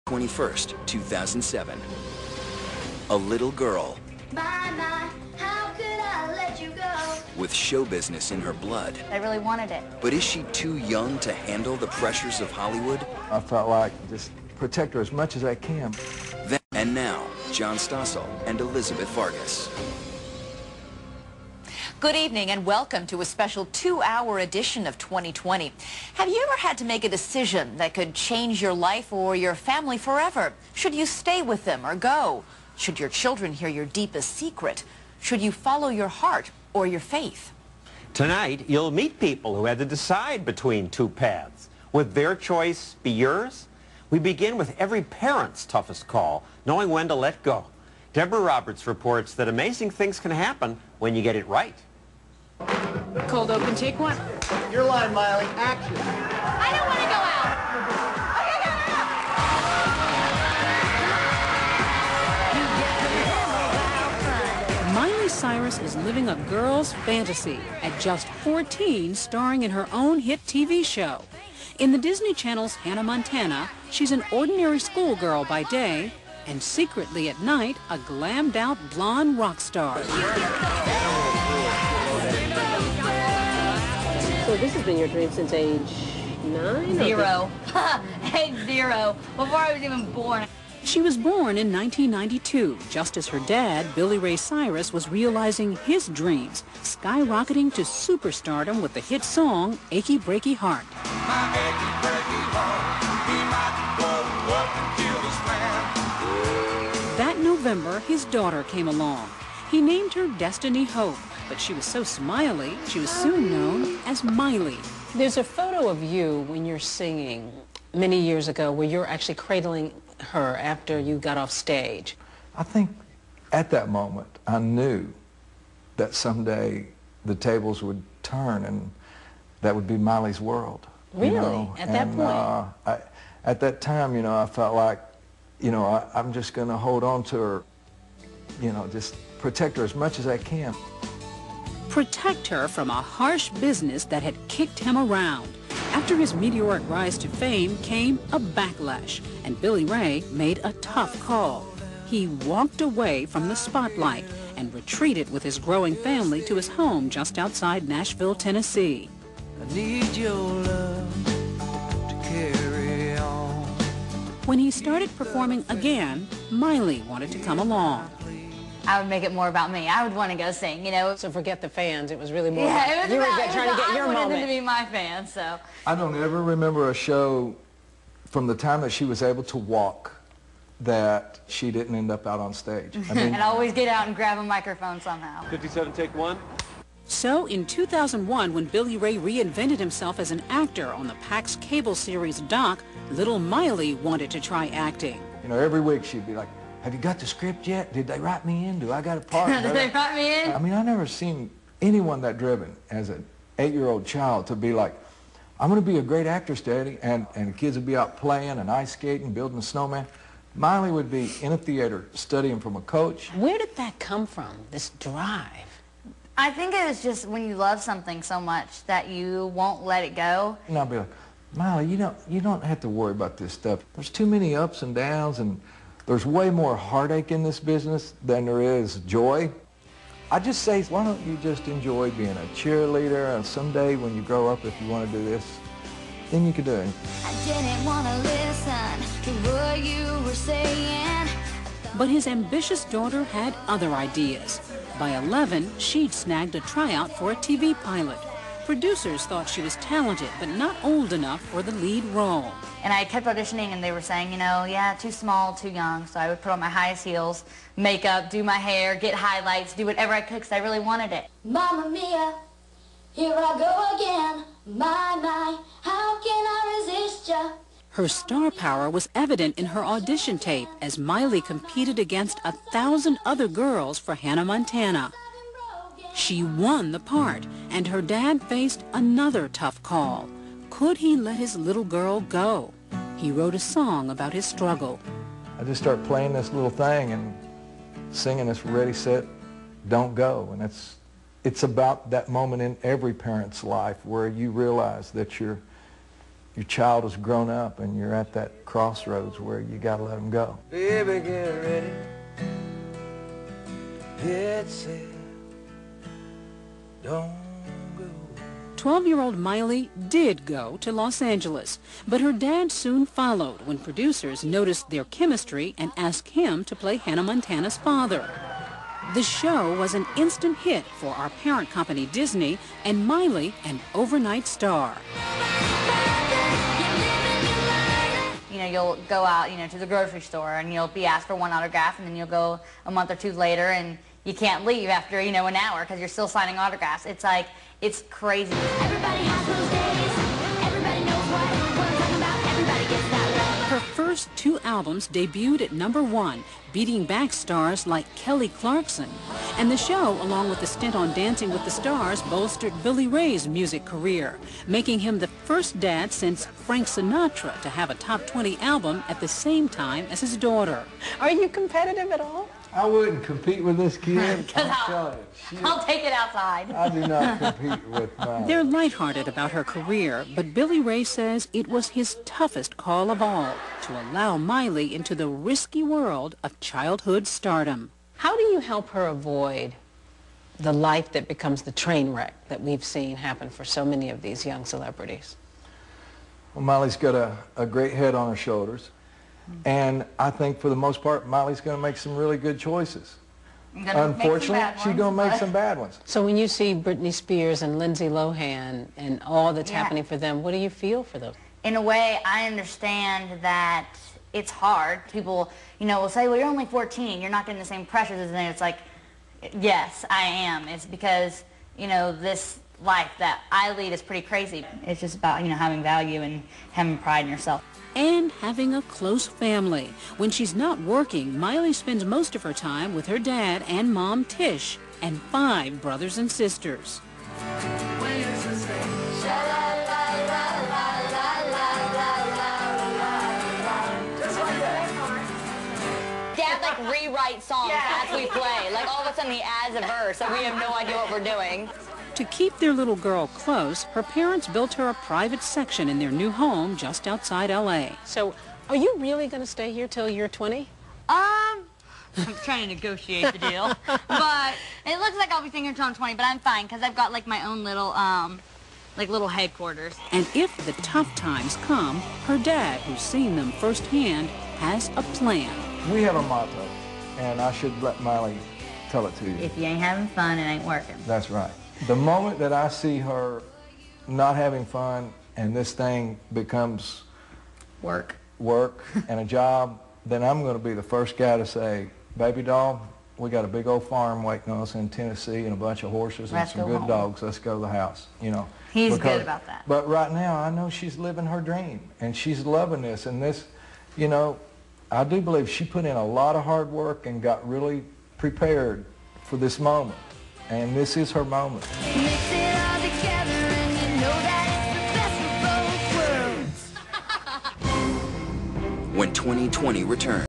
21st, 2007. A little girl How could I let you go? with show business in her blood. I really wanted it. But is she too young to handle the pressures of Hollywood? I felt like just protect her as much as I can. Then, and now, John Stossel and Elizabeth Vargas. Good evening and welcome to a special 2-hour edition of 2020. Have you ever had to make a decision that could change your life or your family forever? Should you stay with them or go? Should your children hear your deepest secret? Should you follow your heart or your faith? Tonight, you'll meet people who had to decide between two paths. Would their choice be yours? We begin with every parent's toughest call, knowing when to let go. Deborah Roberts reports that amazing things can happen when you get it right. Cold open, take one. Your line, Miley. Action. I don't want to go out. Miley Cyrus is living a girl's fantasy at just 14, starring in her own hit TV show. In the Disney Channel's Hannah Montana, she's an ordinary schoolgirl by day and secretly at night a glammed-out blonde rock star. So this has been your dream since age 9? Zero. Age 0. Before I was even born. She was born in 1992, just as her dad, Billy Ray Cyrus, was realizing his dreams, skyrocketing to superstardom with the hit song, Achy Breaky Heart. That November, his daughter came along. He named her Destiny Hope, but she was so smiley, she was soon known as Miley. There's a photo of you when you're singing many years ago where you're actually cradling her after you got off stage. I think at that moment I knew that someday the tables would turn and that would be Miley's world. Really? You know? At that point? At that time, you know, I felt like, you know, I'm just going to hold on to her, you know, just protect her as much as I can. Protect her from a harsh business that had kicked him around. After his meteoric rise to fame came a backlash, and Billy Ray made a tough call. He walked away from the spotlight and retreated with his growing family to his home just outside Nashville, Tennessee. I need your love to carry on. When he started performing again, Miley wanted to come along. I would make it more about me. I would want to go sing, you know. So forget the fans, it was really more Yeah, it was you about, were trying to get your I wanted moment. them to be my fans, so. I don't ever remember a show from the time that she was able to walk that she didn't end up out on stage. I mean, And always get out and grab a microphone somehow. 57, take one. So in 2001, when Billy Ray reinvented himself as an actor on the PAX cable series Doc, little Miley wanted to try acting. you know, every week she'd be like, have you got the script yet? Did they write me in? Do I got a part? Did they write me in? I mean, I never seen anyone that driven as an 8-year-old child to be like, I'm going to be a great actress, Daddy, and the kids would be out playing and ice skating, building a snowman. Miley would be in a theater studying from a coach. Where did that come from, this drive? I think it was just when you love something so much that you won't let it go. And I'll be like, Miley, you don't have to worry about this stuff. There's too many ups and downs, and there's way more heartache in this business than there is joy. I just say, why don't you just enjoy being a cheerleader, and someday when you grow up, if you want to do this, then you can do it. I didn't want to listen to what you were saying. But his ambitious daughter had other ideas. By 11, she'd snagged a tryout for a TV pilot. Producers thought she was talented, but not old enough for the lead role. And I kept auditioning, and they were saying, you know, yeah, too small, too young. So I would put on my highest heels, makeup, do my hair, get highlights, do whatever I could because I really wanted it. Mamma mia, here I go again. My, how can I resist ya? Her star power was evident in her audition tape as Miley competed against 1,000 other girls for Hannah Montana. She won the part, and her dad faced another tough call. Could he let his little girl go? He wrote a song about his struggle. I just start playing this little thing and singing this Ready, Set, Don't Go. And it's about that moment in every parent's life where you realize that your your child has grown up and you're at that crossroads where you got to let them go. Baby, get ready. Get set. Don't go. 12-year-old Miley did go to Los Angeles, but her dad soon followed when producers noticed their chemistry and asked him to play Hannah Montana's father. The show was an instant hit for our parent company Disney, and Miley an overnight star. You know, you'll go out, you know, to the grocery store and you'll be asked for one autograph, and then you'll go a month or two later and you can't leave after, you know, an hour because you're still signing autographs. It's like, it's crazy. Everybody has those days. Everybody knows what I'm talking about. Everybody gets that way. Her first 2 albums debuted at #1, beating back stars like Kelly Clarkson. And the show, along with the stint on Dancing with the Stars, bolstered Billy Ray's music career, making him the first dad since Frank Sinatra to have a top 20 album at the same time as his daughter. Are you competitive at all? I wouldn't compete with this kid. I'll take it outside. I do not compete with mine. They're lighthearted about her career, but Billy Ray says it was his toughest call of all to allow Miley into the risky world of childhood stardom. How do you help her avoid the life that becomes the train wreck that we've seen happen for so many of these young celebrities? Well, Miley's got a great head on her shoulders. And I think for the most part, Miley's going to make some really good choices. Unfortunately, she's going to make some bad ones. So when you see Britney Spears and Lindsay Lohan and all that's happening for them, what do you feel for them? In a way, I understand that it's hard. People, you know, will say, well, you're only 14. You're not getting the same pressures. And then it's like, yes, I am. It's because, you know, this life that I lead is pretty crazy. It's just about, you know, having value and having pride in yourself. And having a close family. When she's not working, Miley spends most of her time with her dad and mom Tish and 5 brothers and sisters. Dad like rewrite songs as we play. Like all of a sudden he adds a verse and we have no idea what we're doing. To keep their little girl close, her parents built her a private section in their new home just outside L.A. So are you really going to stay here till you're 20? I'm trying to negotiate the deal. But it looks like I'll be staying here until I'm 20, but I'm fine because I've got like my own little, like little headquarters. And if the tough times come, her dad, who's seen them firsthand, has a plan. We have a motto, and I should let Miley tell it to you. If you ain't having fun, it ain't working. That's right. The moment that I see her not having fun and this thing becomes work and a job, then I'm going to be the first guy to say, baby doll, we got a big old farm waiting on us in Tennessee and a bunch of horses and some good dogs. Let's go to the house, you know. He's good about that. But right now, I know she's living her dream, and she's loving this. And this, you know, I do believe she put in a lot of hard work and got really prepared for this moment. And this is her moment. Mix it all together and you know that it's the best of both worlds. When 2020 returns.